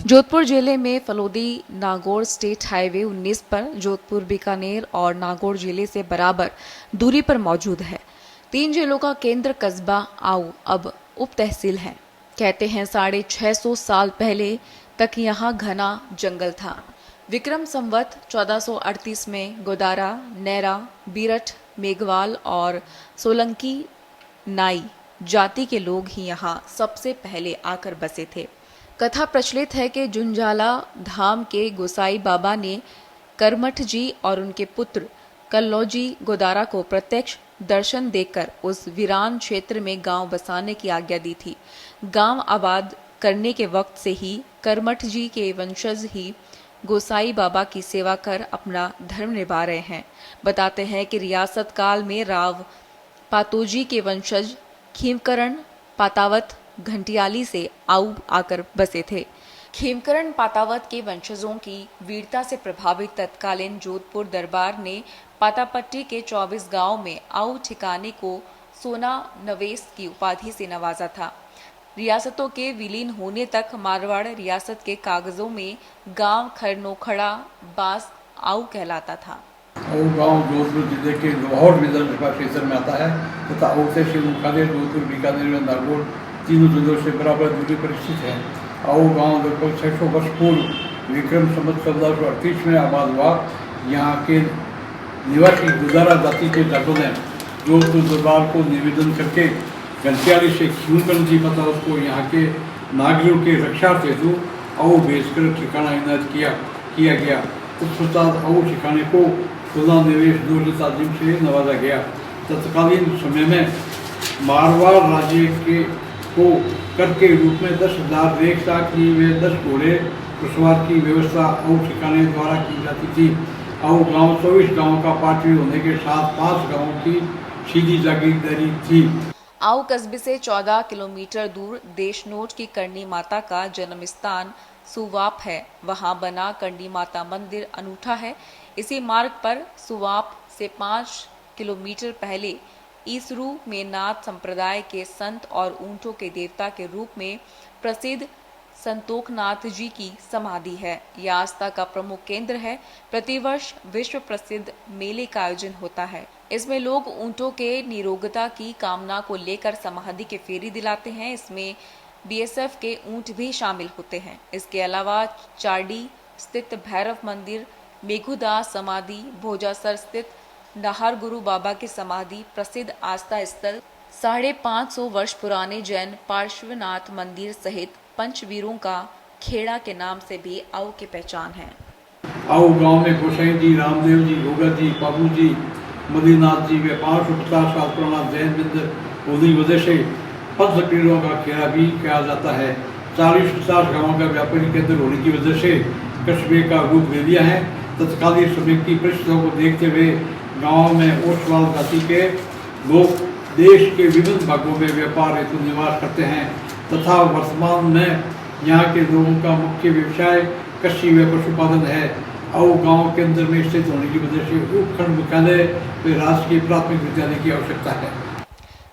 जोधपुर जिले में Phalodi Nagaur state highway 19 पर जोधपुर बीकानेर और नागौर जिले से बराबर दूरी पर मौजूद है। 3 जिलों का केंद्र कस्बा आऊ अब उप तहसील है। कहते हैं 650 साल पहले तक यहाँ घना जंगल था। विक्रम संवत 1438 में गोदारा, नैरा, बीरठ, मेघवाल और सोलंकी नाई जाति के लोग ही यहाँ सबसे पहले आकर बसे थे। कथा प्रचलित है कि जुंझाला धाम के गोसाई बाबा ने करमठ जी और उनके पुत्र कल्लौजी गोदारा को प्रत्यक्ष दर्शन देकर उस वीरान क्षेत्र में गांव बसाने की आज्ञा दी थी। गांव आबाद करने के वक्त से ही करमठ जी के वंशज ही गोसाई बाबा की सेवा कर अपना धर्म निभा रहे हैं। बताते हैं कि रियासत काल में राव पातोजी के वंशज खीमकरण पातावत घंटियाली से आऊ आकर बसे थे। खेमकरण पातावत के वंशजों की वीरता से प्रभावित तत्कालीन जोधपुर दरबार ने पातापट्टी के 24 गांव में आऊ ठिकाने को सोना नवेस की उपाधि से नवाजा था। रियासतों के विलीन होने तक मारवाड़ रियासत के कागजों में गांव खरनोखड़ा बास आऊ कहलाता था। आऊ गांव जोधपुर जिले के लाहौर विधानसभा क्षेत्र में आता है तथा आऊ तहसील मुख्यालय जोधपुर, बीकानेर व नागौर तीनों जिलों से बराबर दूरी पर स्थित है। आऊ गांव लगभग 600 वर्ष पूर्व विक्रम संवत 1438 में आबाद हुआ। यहाँ के निवासी गुजारा जाति के जाटों ने जोधपुर दरबार को निवेदन करके घंटियाली से खीमकरण जी पतावत को यहाँ के नागरिकों के रक्षा हेतु आऊ भेजकर ठिकाना इनायत किया गया। तत्पश्चात आऊ ठिकाने को सोना निवेश दूर ताजीम से नवाजा गया। तत्कालीन समय में मारवाड़ राज्य के को कर के रूप में 10,000 रेखा की वे 10 घोड़े प्रसवार की व्यवस्था आऊ ठिकाने द्वारा की जाती थी। आऊ गांव 24 गांवों का पाटवी होने के साथ 5 गांवों की सीधी जागीरदारी थी। आऊ कस्बे से 14 किलोमीटर दूर देशनोट की करणी माता का जन्म स्थान सुवाप है। वहां बना करणी माता मंदिर अनूठा है। इसी मार्ग पर सुवाप से 5 किलोमीटर पहले ईसरू में नाथ संप्रदाय के संत और ऊंटों के देवता के रूप में प्रसिद्ध संतोखनाथ जी की समाधि है। यह आस्था का प्रमुख केंद्र है। प्रतिवर्ष विश्व प्रसिद्ध मेले का आयोजन होता है। इसमें लोग ऊंटों के निरोगता की कामना को लेकर समाधि के फेरी दिलाते हैं। इसमें बीएसएफ के ऊंट भी शामिल होते हैं। इसके अलावा चारडी स्थित भैरव मंदिर, मेघुदास समाधि, भोजासर स्थित नाहर गुरु बाबा की समाधि, प्रसिद्ध आस्था स्थल 550 वर्ष पुराने जैन पार्श्वनाथ मंदिर सहित पंचवीरों का खेड़ा के नाम से भी आऊ की पहचान है। आऊ गांव में गोसाई जी, रामदेव जी, गोगा जी, बाबू जी, मदीनाथ जी व 550 साल पुराना जैन मंदिर होने की वजह से पंचपीरों का खेड़ा भी कहा जाता है। 40-50 गाँवों का व्यापारी केंद्र होने की वजह से कस्बे का रूप ले लिया है। तत्कालीन समय की परिस्थितियों को देखते हुए गाँव में ओसवाल जाति के लोग देश के विभिन्न भागों में व्यापार हेतु निवास करते हैं तथा वर्तमान में यहाँ के लोगों का मुख्य व्यवसाय कृषि व पशुपालन है। आऊ गांव केंद्र में स्थित होने की वजह से उपखंड मुख्यालय व राजकीय प्राथमिक विद्यालय की आवश्यकता है।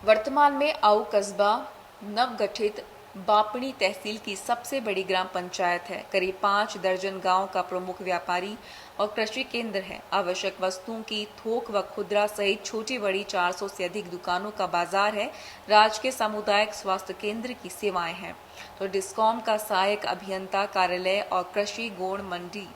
वर्तमान में आऊ कस्बा नवगठित बापणी तहसील की सबसे बड़ी ग्राम पंचायत है। करीब 5 दर्जन गांव का प्रमुख व्यापारी और कृषि केंद्र है। आवश्यक वस्तुओं की थोक व खुदरा सहित छोटी बड़ी 400 से अधिक दुकानों का बाजार है। राजकीय सामुदायिक स्वास्थ्य केंद्र की सेवाएं हैं। तो डिस्कॉम का सहायक अभियंता कार्यालय और कृषि गोड़ मंडी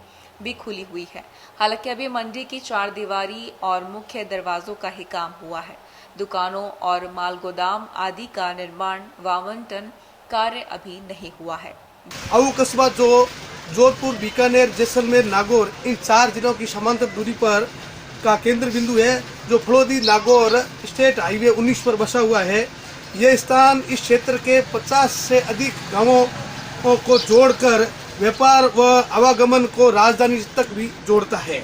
भी खुली हुई है। हालांकि अभी मंडी की 4 दीवारी और मुख्य दरवाजों का ही काम हुआ है। दुकानों और माल गोदाम आदि का निर्माण व आवंटन कार्य अभी नहीं हुआ है। आऊ कस्बा जो जोधपुर, बीकानेर, जैसलमेर, नागौर इन 4 जिलों की समांतर दूरी पर का केंद्र बिंदु है, जो फलोदी नागौर स्टेट हाईवे 19 पर बसा हुआ है। यह स्थान इस क्षेत्र के 50 से अधिक गांवों को जोड़कर व्यापार व आवागमन को राजधानी तक भी जोड़ता है।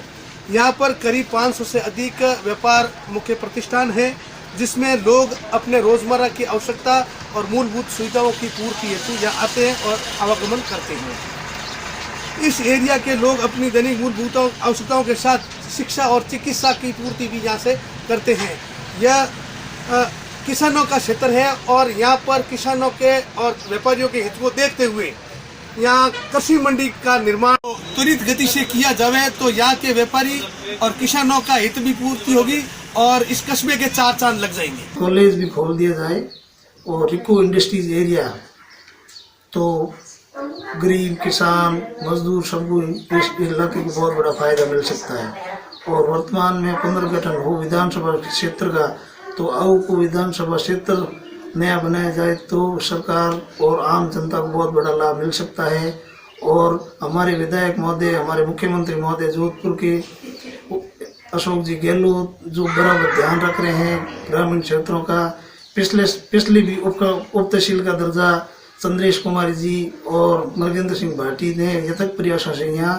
यहाँ पर करीब 500 से अधिक व्यापार मुख्य प्रतिष्ठान है, जिसमें लोग अपने रोजमर्रा की आवश्यकता और मूलभूत सुविधाओं की पूर्ति हेतु यहाँ आते हैं और आवागमन करते हैं। इस एरिया के लोग अपनी दैनिक मूलभूत आवश्यकताओं के साथ शिक्षा और चिकित्सा की पूर्ति भी यहाँ से करते हैं। यह किसानों का क्षेत्र है और यहाँ पर किसानों के और व्यापारियों के हित को देखते हुए यहाँ कृषि मंडी का निर्माण त्वरित गति से किया जावे तो यहाँ के व्यापारी और किसानों का हित भी पूर्ति होगी और इस कस्बे के 4 चांद लग जाएंगे। कॉलेज भी खोल दिया जाए और रिको इंडस्ट्रीज एरिया, तो गरीब किसान मजदूर सबको इस इलाके को बहुत बड़ा फायदा मिल सकता है। और वर्तमान में पुनर्गठन हो विधानसभा क्षेत्र का, तो आऊ को विधानसभा क्षेत्र नया बनाया जाए तो सरकार और आम जनता को बहुत बड़ा लाभ मिल सकता है। और हमारे विधायक महोदय, हमारे मुख्यमंत्री महोदय जोधपुर के अशोक जी गहलोत जो बराबर ध्यान रख रहे हैं ग्रामीण क्षेत्रों का, पिछले भी उप तहसील का दर्जा चंद्रेश कुमारी जी और मरगेंद्र सिंह भाटी ने यथक प्रयासों से यहाँ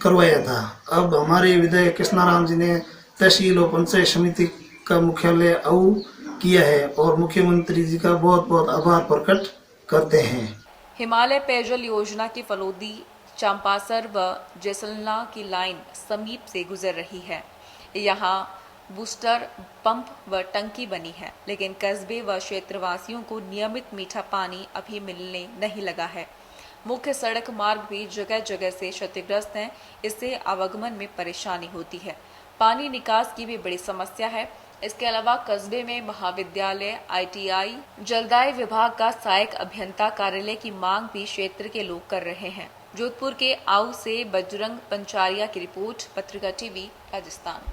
करवाया था। अब हमारे विधायक कृष्णाराम जी ने तहसील और पंचायत समिति का मुख्यालय आऊ किया है और मुख्यमंत्री जी का बहुत बहुत आभार प्रकट करते हैं। हिमालय पेयजल योजना की फलोदी चंपासर व जैसलना की लाइन समीप से गुजर रही है। यहाँ बूस्टर पंप व टंकी बनी है, लेकिन कस्बे व क्षेत्रवासियों को नियमित मीठा पानी अभी मिलने नहीं लगा है। मुख्य सड़क मार्ग भी जगह जगह से क्षतिग्रस्त हैं, इससे आवागमन में परेशानी होती है। पानी निकास की भी बड़ी समस्या है। इसके अलावा कस्बे में महाविद्यालय, ITI, जलदाय विभाग का सहायक अभियंता कार्यालय की मांग भी क्षेत्र के लोग कर रहे हैं। जोधपुर के आऊ से बजरंग पंचारिया की रिपोर्ट, पत्रिका टीवी, राजस्थान।